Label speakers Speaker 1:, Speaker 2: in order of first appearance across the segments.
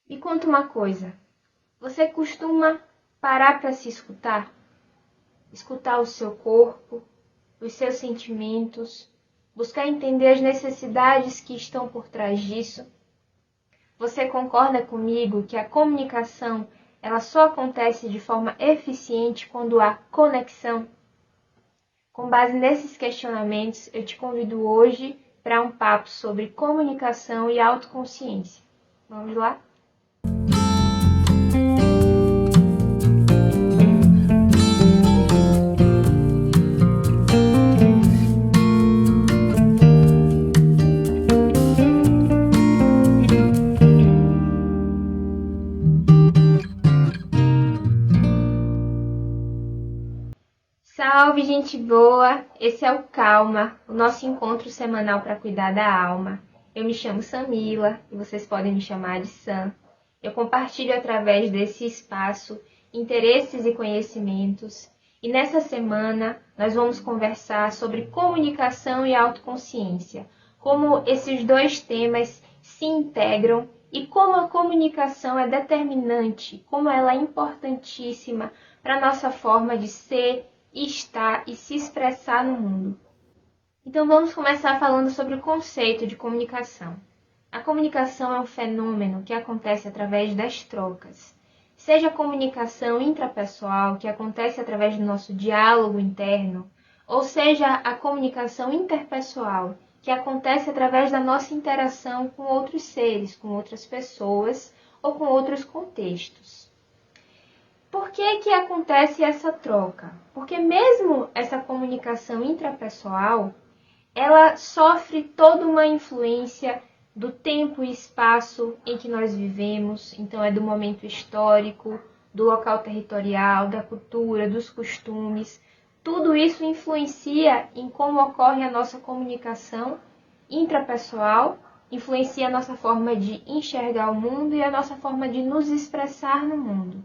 Speaker 1: Me conta uma coisa, você costuma parar para se escutar? Escutar o seu corpo, os seus sentimentos, buscar entender as necessidades que estão por trás disso? Você concorda comigo que a comunicação ela só acontece de forma eficiente quando há conexão? Com base nesses questionamentos, eu te convido hoje para um papo sobre comunicação e autoconsciência. Vamos lá? Salve, gente boa! Esse é o Calma, o nosso encontro semanal para cuidar da alma. Eu me chamo Samila e vocês podem me chamar de Sam. Eu compartilho através desse espaço interesses e conhecimentos. E nessa semana nós vamos conversar sobre comunicação e autoconsciência, como esses dois temas se integram e como a comunicação é determinante, como ela é importantíssima para a nossa forma de ser, estar e se expressar no mundo. Então vamos começar falando sobre o conceito de comunicação. A comunicação é um fenômeno que acontece através das trocas. Seja a comunicação intrapessoal, que acontece através do nosso diálogo interno, ou seja a comunicação interpessoal, que acontece através da nossa interação com outros seres, com outras pessoas ou com outros contextos. Por que acontece essa troca? Porque mesmo essa comunicação intrapessoal, ela sofre toda uma influência do tempo e espaço em que nós vivemos. Então é do momento histórico, do local territorial, da cultura, dos costumes. Tudo isso influencia em como ocorre a nossa comunicação intrapessoal, influencia a nossa forma de enxergar o mundo e a nossa forma de nos expressar no mundo.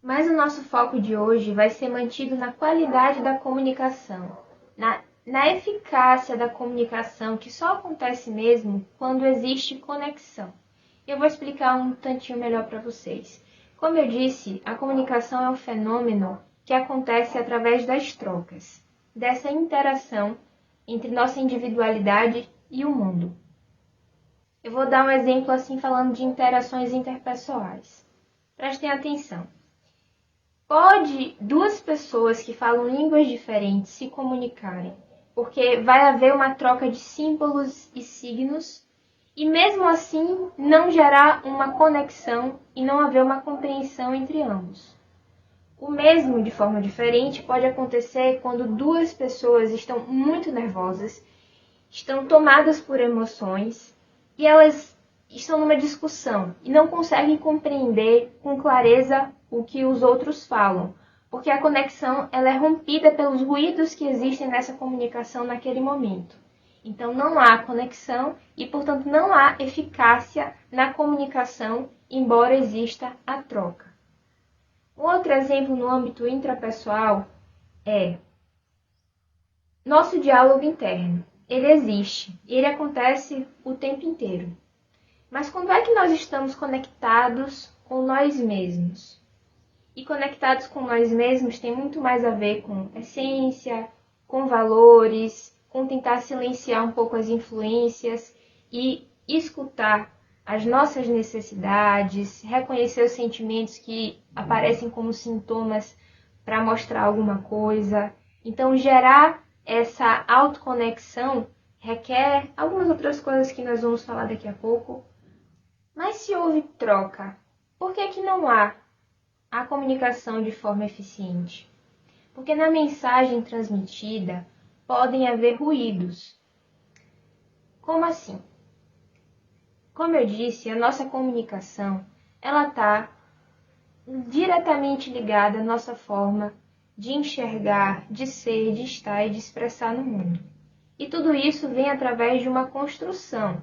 Speaker 1: Mas o nosso foco de hoje vai ser mantido na qualidade da comunicação, na eficácia da comunicação, que só acontece mesmo quando existe conexão. Eu vou explicar um tantinho melhor para vocês. Como eu disse, a comunicação é um fenômeno que acontece através das trocas, dessa interação entre nossa individualidade e o mundo. Eu vou dar um exemplo assim falando de interações interpessoais. Prestem atenção. Pode duas pessoas que falam línguas diferentes se comunicarem, porque vai haver uma troca de símbolos e signos, e mesmo assim não gerar uma conexão e não haver uma compreensão entre ambos. O mesmo, de forma diferente, pode acontecer quando duas pessoas estão muito nervosas, estão tomadas por emoções, e elas estão numa discussão e não conseguem compreender com clareza o que os outros falam, porque a conexão ela é rompida pelos ruídos que existem nessa comunicação naquele momento. Então não há conexão e, portanto, não há eficácia na comunicação, embora exista a troca. Um outro exemplo no âmbito intrapessoal é nosso diálogo interno. Ele existe, ele acontece o tempo inteiro. Mas quando é que nós estamos conectados com nós mesmos? E conectados com nós mesmos tem muito mais a ver com essência, com valores, com tentar silenciar um pouco as influências e escutar as nossas necessidades, reconhecer os sentimentos que aparecem como sintomas para mostrar alguma coisa. Então, gerar essa autoconexão requer algumas outras coisas que nós vamos falar daqui a pouco. Mas se houve troca, por que não há a comunicação de forma eficiente? Porque na mensagem transmitida podem haver ruídos. Como assim? Como eu disse, a nossa comunicação ela está diretamente ligada à nossa forma de enxergar, de ser, de estar e de expressar no mundo. E tudo isso vem através de uma construção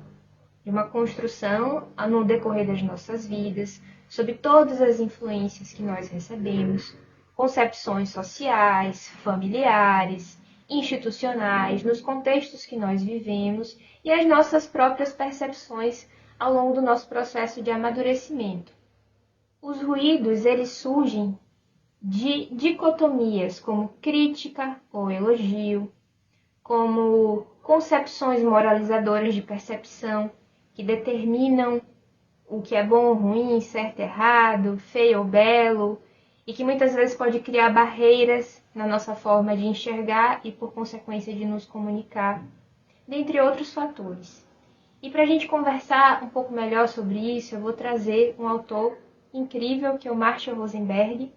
Speaker 1: no decorrer das nossas vidas, sob todas as influências que nós recebemos, concepções sociais, familiares, institucionais, nos contextos que nós vivemos e as nossas próprias percepções ao longo do nosso processo de amadurecimento. Os ruídos, eles surgem de dicotomias, como crítica ou elogio, como concepções moralizadoras de percepção, que determinam o que é bom ou ruim, certo ou errado, feio ou belo, e que muitas vezes pode criar barreiras na nossa forma de enxergar e, por consequência, de nos comunicar, dentre outros fatores. E para a gente conversar um pouco melhor sobre isso, eu vou trazer um autor incrível, que é o Marshall Rosenberg,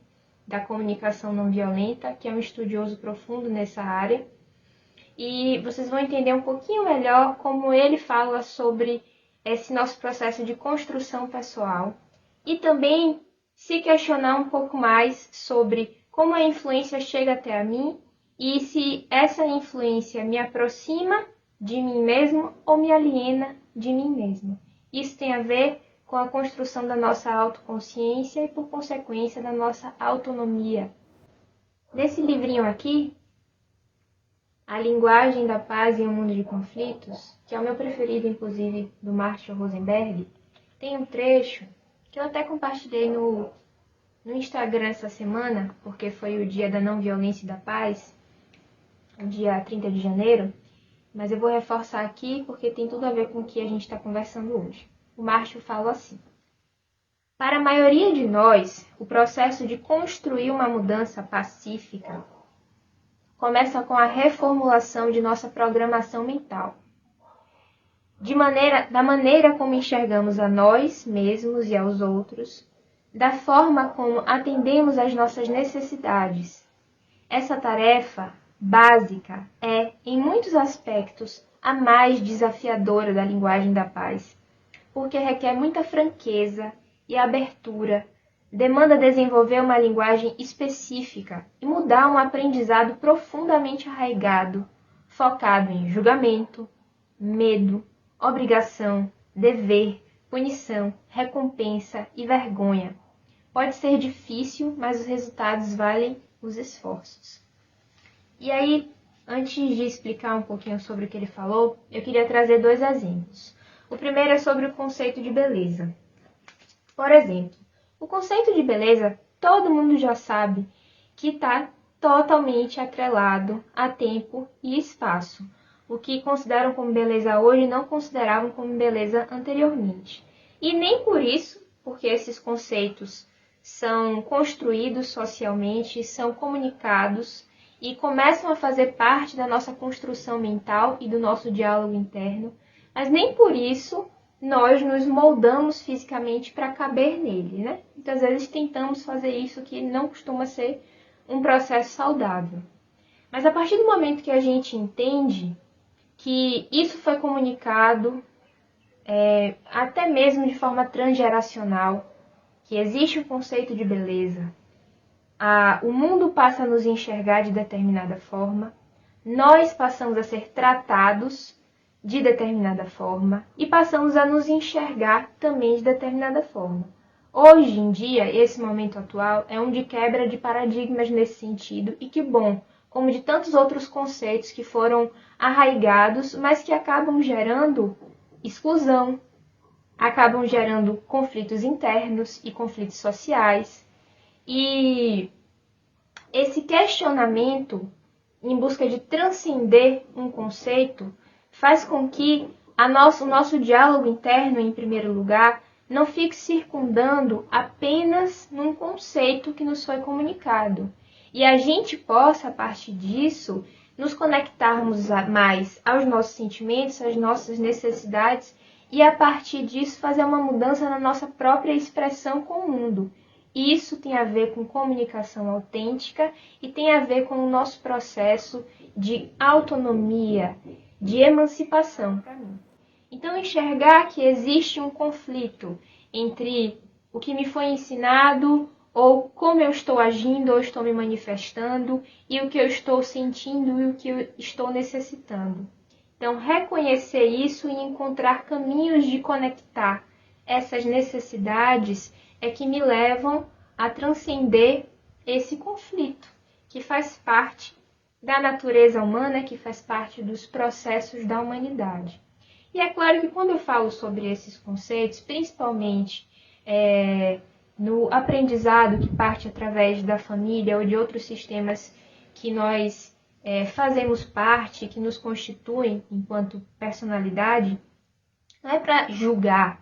Speaker 1: da comunicação não violenta, que é um estudioso profundo nessa área. E vocês vão entender um pouquinho melhor como ele fala sobre esse nosso processo de construção pessoal e também se questionar um pouco mais sobre como a influência chega até a mim e se essa influência me aproxima de mim mesmo ou me aliena de mim mesmo. Isso tem a ver com a construção da nossa autoconsciência e, por consequência, da nossa autonomia. Nesse livrinho aqui, A Linguagem da Paz em um Mundo de Conflitos, que é o meu preferido, inclusive, do Marshall Rosenberg, tem um trecho que eu até compartilhei no Instagram essa semana, porque foi o dia da não violência e da paz, o dia 30 de janeiro, mas eu vou reforçar aqui porque tem tudo a ver com o que a gente está conversando hoje. O Marshall fala assim: para a maioria de nós, o processo de construir uma mudança pacífica começa com a reformulação de nossa programação mental, da maneira como enxergamos a nós mesmos e aos outros, da forma como atendemos às nossas necessidades. Essa tarefa básica é, em muitos aspectos, a mais desafiadora da linguagem da paz, porque requer muita franqueza e abertura, demanda desenvolver uma linguagem específica e mudar um aprendizado profundamente arraigado, focado em julgamento, medo, obrigação, dever, punição, recompensa e vergonha. Pode ser difícil, mas os resultados valem os esforços. E aí, antes de explicar um pouquinho sobre o que ele falou, eu queria trazer 2 exemplos. O primeiro é sobre o conceito de beleza. Por exemplo, o conceito de beleza, todo mundo já sabe que está totalmente atrelado a tempo e espaço. O que consideram como beleza hoje não consideravam como beleza anteriormente. E nem por isso, porque esses conceitos são construídos socialmente, são comunicados e começam a fazer parte da nossa construção mental e do nosso diálogo interno, mas nem por isso nós nos moldamos fisicamente para caber nele, né? Muitas vezes tentamos fazer isso, que não costuma ser um processo saudável. Mas a partir do momento que a gente entende que isso foi comunicado, até mesmo de forma transgeracional, que existe o conceito de beleza, o mundo passa a nos enxergar de determinada forma, nós passamos a ser tratados de determinada forma e passamos a nos enxergar também de determinada forma. Hoje em dia, esse momento atual é um de quebra de paradigmas nesse sentido e que bom, como de tantos outros conceitos que foram arraigados, mas que acabam gerando exclusão, acabam gerando conflitos internos e conflitos sociais. E esse questionamento em busca de transcender um conceito faz com que o nosso diálogo interno, em primeiro lugar, não fique circundando apenas num conceito que nos foi comunicado. E a gente possa, a partir disso, nos conectarmos mais aos nossos sentimentos, às nossas necessidades e, a partir disso, fazer uma mudança na nossa própria expressão com o mundo. Isso tem a ver com comunicação autêntica e tem a ver com o nosso processo de autonomia, de emancipação para mim. Então, enxergar que existe um conflito entre o que me foi ensinado ou como eu estou agindo ou estou me manifestando e o que eu estou sentindo e o que eu estou necessitando. Então, reconhecer isso e encontrar caminhos de conectar essas necessidades é que me levam a transcender esse conflito, que faz parte da natureza humana, que faz parte dos processos da humanidade. E é claro que quando eu falo sobre esses conceitos, principalmente no aprendizado que parte através da família ou de outros sistemas que nós fazemos parte, que nos constituem enquanto personalidade, não é para julgar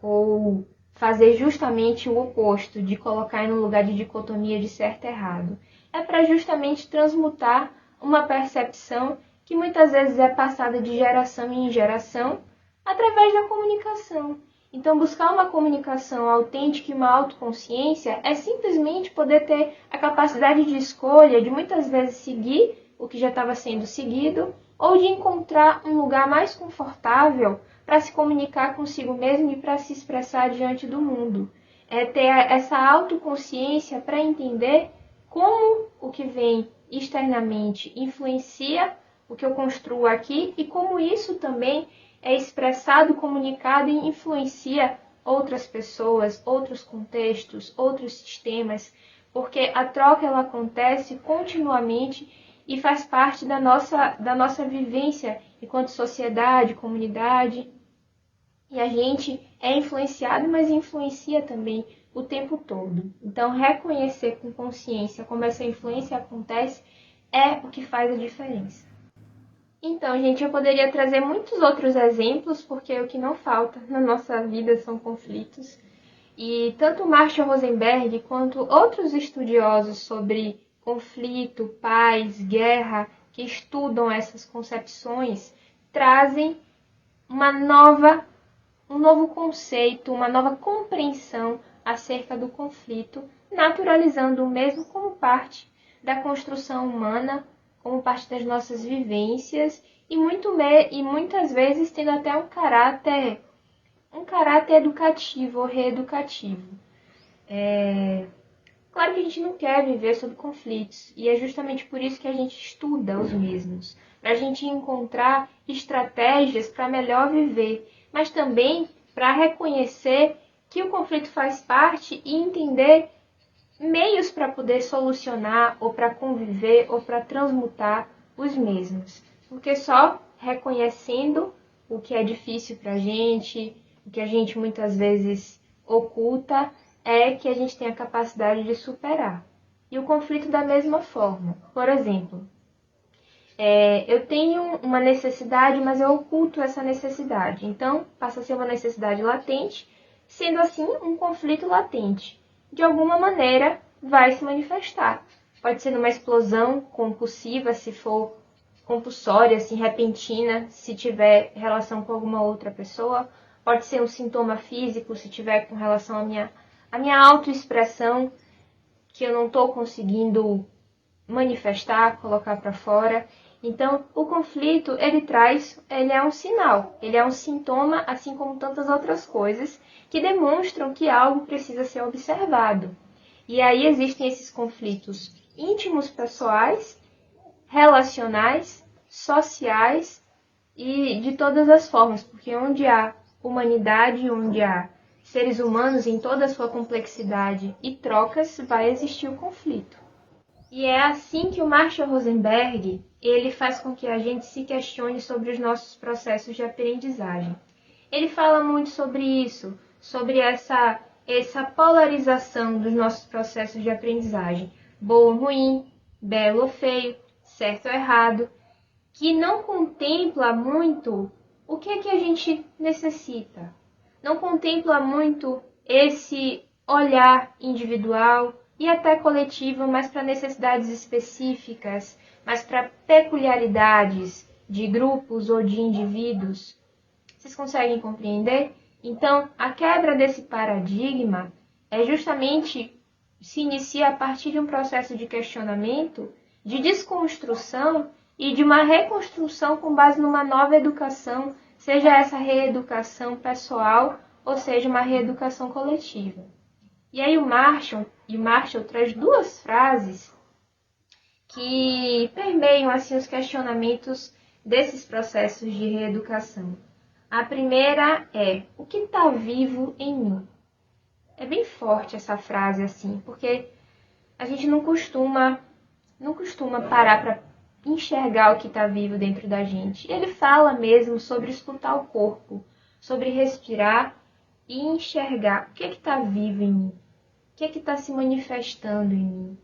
Speaker 1: ou fazer justamente o oposto, de colocar em um lugar de dicotomia de certo e errado. É para justamente transmutar uma percepção que muitas vezes é passada de geração em geração através da comunicação. Então, buscar uma comunicação autêntica e uma autoconsciência é simplesmente poder ter a capacidade de escolha de muitas vezes seguir o que já estava sendo seguido ou de encontrar um lugar mais confortável para se comunicar consigo mesmo e para se expressar diante do mundo. É ter essa autoconsciência para entender como o que vem externamente influencia o que eu construo aqui e como isso também é expressado, comunicado e influencia outras pessoas, outros contextos, outros sistemas, porque a troca ela acontece continuamente e faz parte da nossa vivência enquanto sociedade, comunidade. E a gente é influenciado, mas influencia também o tempo todo. Então, reconhecer com consciência como essa influência acontece é o que faz a diferença. Então, gente, eu poderia trazer muitos outros exemplos, porque o que não falta na nossa vida são conflitos. E tanto Marshall Rosenberg quanto outros estudiosos sobre conflito, paz, guerra, que estudam essas concepções, trazem um novo conceito, uma nova compreensão acerca do conflito, naturalizando o mesmo como parte da construção humana, como parte das nossas vivências e muitas vezes tendo até um caráter educativo ou reeducativo. Claro que a gente não quer viver sob conflitos, e é justamente por isso que a gente estuda os mesmos, para a gente encontrar estratégias para melhor viver, mas também para reconhecer que o conflito faz parte e entender meios para poder solucionar, ou para conviver, ou para transmutar os mesmos. Porque só reconhecendo o que é difícil para a gente, o que a gente muitas vezes oculta, é que a gente tem a capacidade de superar. E o conflito da mesma forma. Por exemplo, eu tenho uma necessidade, mas eu oculto essa necessidade. Então, passa a ser uma necessidade latente, sendo assim um conflito latente. De alguma maneira, vai se manifestar. Pode ser numa explosão compulsiva, se for compulsória, assim, repentina, se tiver relação com alguma outra pessoa. Pode ser um sintoma físico, se tiver com relação à minha autoexpressão, que eu não estou conseguindo manifestar, colocar para fora. Então, o conflito, ele é um sinal, ele é um sintoma, assim como tantas outras coisas, que demonstram que algo precisa ser observado. E aí existem esses conflitos íntimos, pessoais, relacionais, sociais e de todas as formas, porque onde há humanidade, onde há seres humanos em toda a sua complexidade e trocas, vai existir o conflito. E é assim que o Marshall Rosenberg, ele faz com que a gente se questione sobre os nossos processos de aprendizagem. Ele fala muito sobre isso, sobre essa polarização dos nossos processos de aprendizagem, bom ou ruim, belo ou feio, certo ou errado, que não contempla muito o que é que a gente necessita. Não contempla muito esse olhar individual e até coletivo, mas para necessidades específicas, mas para peculiaridades de grupos ou de indivíduos. Vocês conseguem compreender? Então, a quebra desse paradigma é justamente se inicia a partir de um processo de questionamento, de desconstrução e de uma reconstrução com base numa nova educação, seja essa reeducação pessoal ou seja uma reeducação coletiva. E aí o Marshall traz duas frases que permeiam assim os questionamentos desses processos de reeducação. A primeira é: o que está vivo em mim? É bem forte essa frase assim, porque a gente não costuma parar para enxergar o que está vivo dentro da gente. Ele fala mesmo sobre escutar o corpo, sobre respirar e enxergar o que está vivo em mim, o que está se manifestando em mim.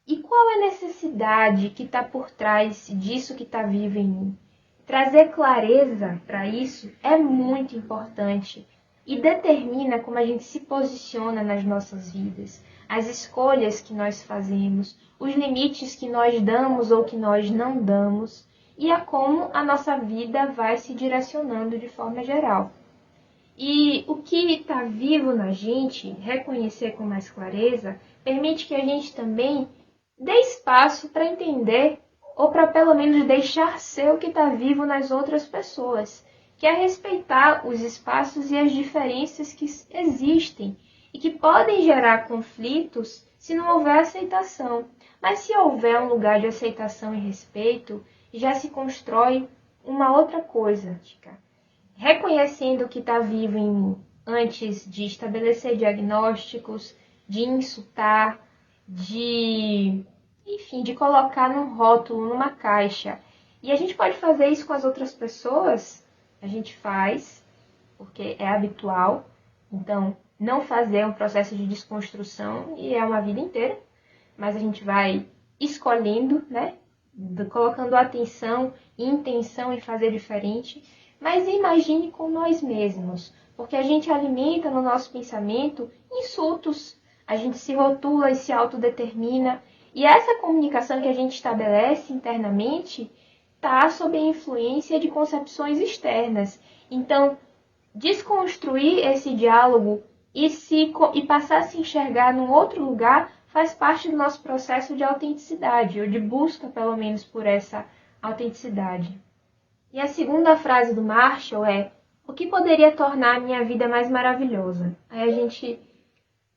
Speaker 1: E qual é a necessidade que está por trás disso que está vivo em mim? Trazer clareza para isso é muito importante e determina como a gente se posiciona nas nossas vidas, as escolhas que nós fazemos, os limites que nós damos ou que nós não damos e a como a nossa vida vai se direcionando de forma geral. E o que está vivo na gente, reconhecer com mais clareza, permite que a gente também dê espaço para entender ou para pelo menos deixar ser o que está vivo nas outras pessoas, que é respeitar os espaços e as diferenças que existem e que podem gerar conflitos se não houver aceitação. Mas se houver um lugar de aceitação e respeito, já se constrói uma outra coisa, Tica. Reconhecendo o que está vivo em mim antes de estabelecer diagnósticos, de insultar, de colocar num rótulo, numa caixa. E a gente pode fazer isso com as outras pessoas, a gente faz, porque é habitual. Então, não fazer um processo de desconstrução e é uma vida inteira, mas a gente vai escolhendo, né? Colocando atenção e intenção em fazer diferente. Mas imagine com nós mesmos, porque a gente alimenta no nosso pensamento insultos, a gente se rotula e se autodetermina, e essa comunicação que a gente estabelece internamente está sob a influência de concepções externas. Então, desconstruir esse diálogo e passar a se enxergar num outro lugar faz parte do nosso processo de autenticidade, ou de busca, pelo menos, por essa autenticidade. E a segunda frase do Marshall é: o que poderia tornar a minha vida mais maravilhosa? Aí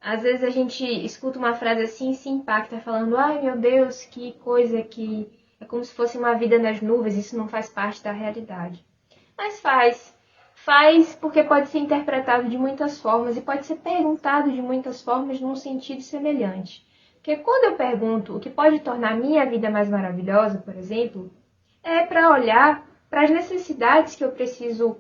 Speaker 1: às vezes a gente escuta uma frase assim e se impacta falando: ai meu Deus, que coisa que é como se fosse uma vida nas nuvens, isso não faz parte da realidade. Mas faz porque pode ser interpretado de muitas formas e pode ser perguntado de muitas formas num sentido semelhante. Porque quando eu pergunto o que pode tornar a minha vida mais maravilhosa, por exemplo, é para olhar para as necessidades que eu preciso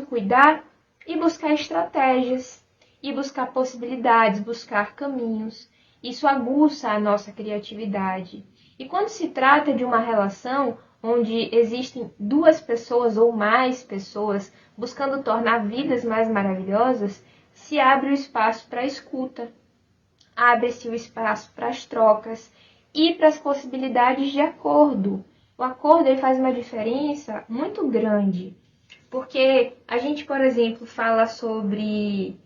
Speaker 1: cuidar e buscar estratégias, e buscar possibilidades, buscar caminhos. Isso aguça a nossa criatividade. E quando se trata de uma relação onde existem duas pessoas ou mais pessoas buscando tornar vidas mais maravilhosas, se abre o espaço para a escuta, abre-se o espaço para as trocas e para as possibilidades de acordo. O acordo ele faz uma diferença muito grande, porque a gente, por exemplo, fala sobre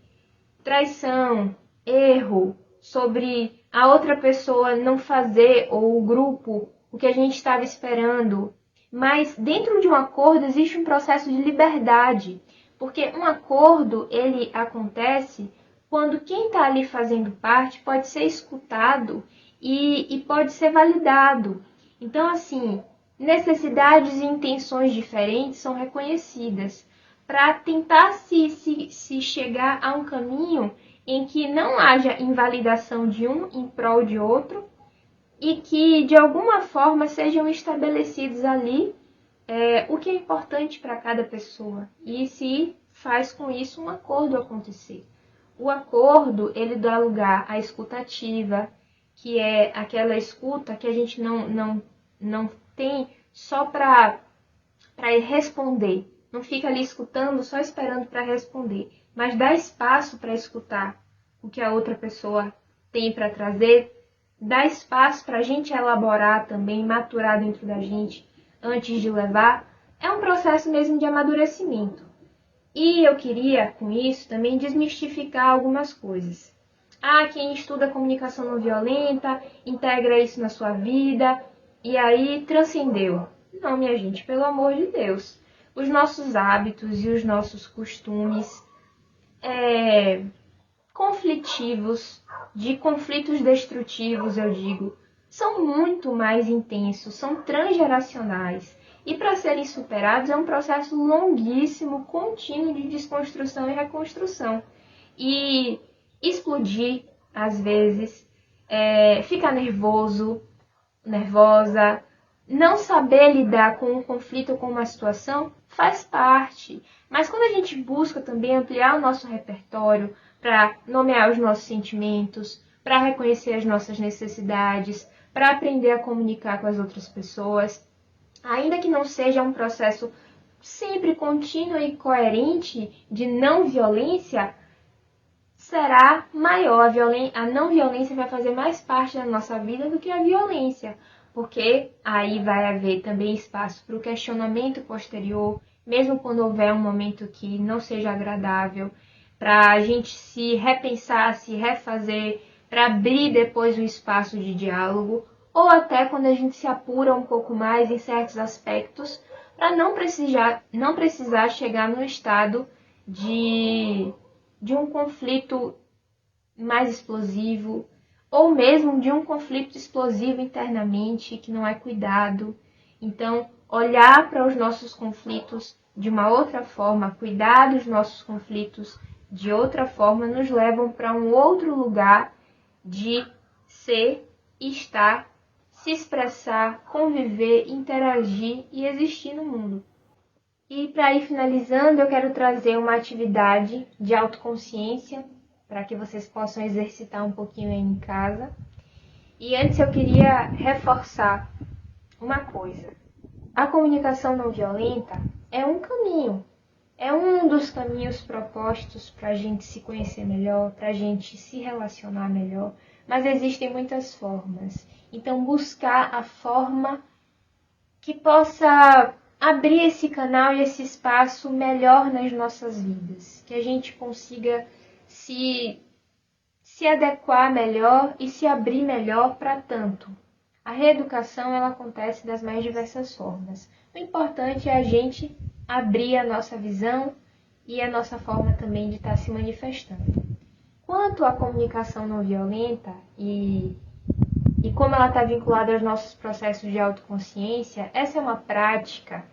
Speaker 1: traição, erro, sobre a outra pessoa não fazer ou o grupo o que a gente estava esperando. Mas dentro de um acordo existe um processo de liberdade, porque um acordo ele acontece quando quem está ali fazendo parte pode ser escutado e pode ser validado. Então, assim, necessidades e intenções diferentes são reconhecidas para tentar se chegar a um caminho em que não haja invalidação de um em prol de outro e que, de alguma forma, sejam estabelecidos ali o que é importante para cada pessoa e se faz com isso um acordo acontecer. O acordo, ele dá lugar à escutativa, que é aquela escuta que a gente não tem só para responder. Não fica ali escutando, só esperando para responder, mas dá espaço para escutar o que a outra pessoa tem para trazer, dá espaço para a gente elaborar também, maturar dentro da gente antes de levar. É um processo mesmo de amadurecimento. E eu queria, com isso, também desmistificar algumas coisas. Quem estuda comunicação não violenta, integra isso na sua vida, e aí transcendeu. Não, minha gente, pelo amor de Deus. Os nossos hábitos e os nossos costumes conflitivos, de conflitos destrutivos, eu digo, são muito mais intensos, são transgeracionais. E para serem superados é um processo longuíssimo, contínuo de desconstrução e reconstrução. E explodir, às vezes, ficar nervoso, nervosa, Não saber lidar com um conflito ou com uma situação faz parte. Mas quando a gente busca também ampliar o nosso repertório para nomear os nossos sentimentos, para reconhecer as nossas necessidades, para aprender a comunicar com as outras pessoas, ainda que não seja um processo sempre contínuo e coerente de não violência, será maior. A não violência vai fazer mais parte da nossa vida do que a violência, porque aí vai haver também espaço para o questionamento posterior, mesmo quando houver um momento que não seja agradável, para a gente se repensar, se refazer, para abrir depois um espaço de diálogo, ou até quando a gente se apura um pouco mais em certos aspectos, para não precisar chegar no estado de um conflito mais explosivo, ou mesmo de um conflito explosivo internamente que não é cuidado. Então, olhar para os nossos conflitos de uma outra forma, cuidar dos nossos conflitos de outra forma, nos levam para um outro lugar de ser, estar, se expressar, conviver, interagir e existir no mundo. E para ir finalizando, eu quero trazer uma atividade de autoconsciência para que vocês possam exercitar um pouquinho aí em casa. E antes eu queria reforçar uma coisa. A comunicação não violenta é um caminho, é um dos caminhos propostos para a gente se conhecer melhor, para a gente se relacionar melhor, mas existem muitas formas. Então, buscar a forma que possa abrir esse canal e esse espaço melhor nas nossas vidas, que a gente consiga se adequar melhor e se abrir melhor para tanto. A reeducação ela acontece das mais diversas formas. O importante é a gente abrir a nossa visão e a nossa forma também de estar se manifestando. Quanto à comunicação não violenta e como ela está vinculada aos nossos processos de autoconsciência, essa é uma prática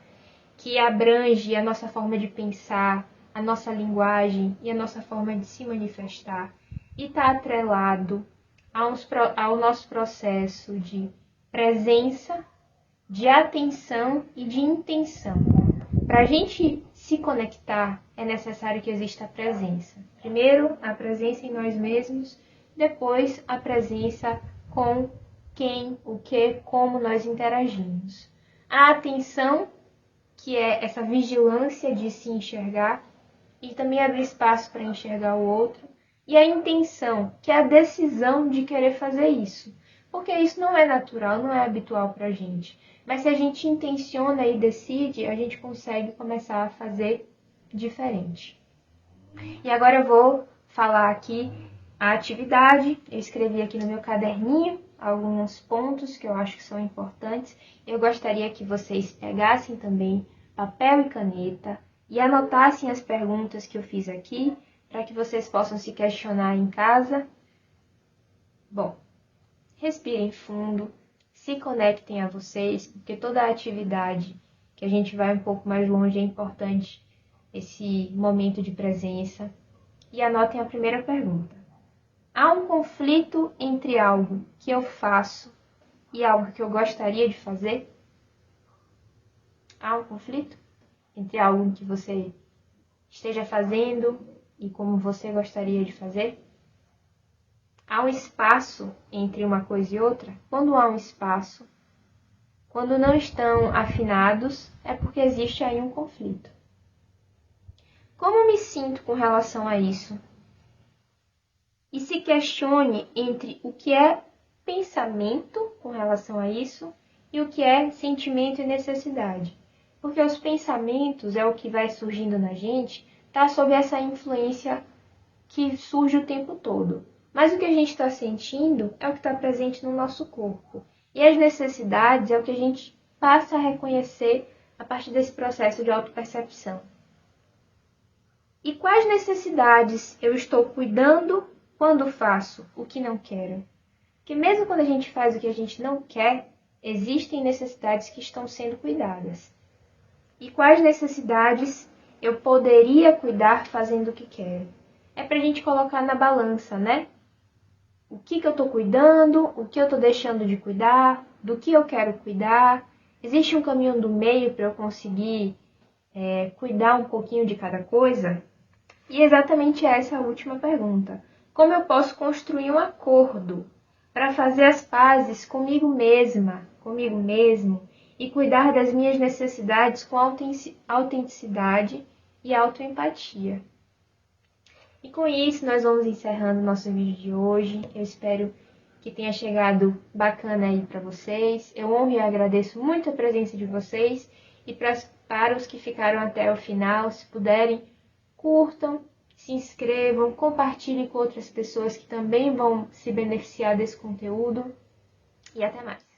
Speaker 1: que abrange a nossa forma de pensar, a nossa linguagem e a nossa forma de se manifestar e está atrelado ao nosso processo de presença, de atenção e de intenção. Para a gente se conectar, é necessário que exista a presença. Primeiro, a presença em nós mesmos, depois a presença com quem, o que, como nós interagimos. A atenção, que é essa vigilância de se enxergar e também abrir espaço para enxergar o outro. E a intenção, que é a decisão de querer fazer isso. Porque isso não é natural, não é habitual para a gente. Mas se a gente intenciona e decide, a gente consegue começar a fazer diferente. E agora eu vou falar aqui a atividade. Eu escrevi aqui no meu caderninho alguns pontos que eu acho que são importantes. Eu gostaria que vocês pegassem também papel e caneta e anotassem as perguntas que eu fiz aqui, para que vocês possam se questionar em casa. Bom, respirem fundo, se conectem a vocês, porque toda a atividade que a gente vai um pouco mais longe é importante, esse momento de presença. E anotem a primeira pergunta. Há um conflito entre algo que eu faço e algo que eu gostaria de fazer? Há um conflito entre algo que você esteja fazendo e como você gostaria de fazer? Há um espaço entre uma coisa e outra? Quando há um espaço, quando não estão afinados, é porque existe aí um conflito. Como me sinto com relação a isso? E se questione entre o que é pensamento com relação a isso e o que é sentimento e necessidade. Porque os pensamentos é o que vai surgindo na gente, tá sob essa influência que surge o tempo todo. Mas o que a gente está sentindo é o que está presente no nosso corpo. E as necessidades é o que a gente passa a reconhecer a partir desse processo de autopercepção. E quais necessidades eu estou cuidando quando faço o que não quero? Porque mesmo quando a gente faz o que a gente não quer, existem necessidades que estão sendo cuidadas. E quais necessidades eu poderia cuidar fazendo o que quero? É para a gente colocar na balança, né? O que eu estou cuidando, o que eu estou deixando de cuidar, do que eu quero cuidar Existe um caminho do meio para eu conseguir cuidar um pouquinho de cada coisa? E exatamente essa é a última pergunta. Como eu posso construir um acordo para fazer as pazes comigo mesma, comigo mesmo, e cuidar das minhas necessidades com autenticidade e autoempatia? E com isso, nós vamos encerrando nosso vídeo de hoje. Eu espero que tenha chegado bacana aí para vocês. Eu honro e agradeço muito a presença de vocês. E para os que ficaram até o final, se puderem, curtam, se inscrevam, compartilhem com outras pessoas que também vão se beneficiar desse conteúdo. E até mais!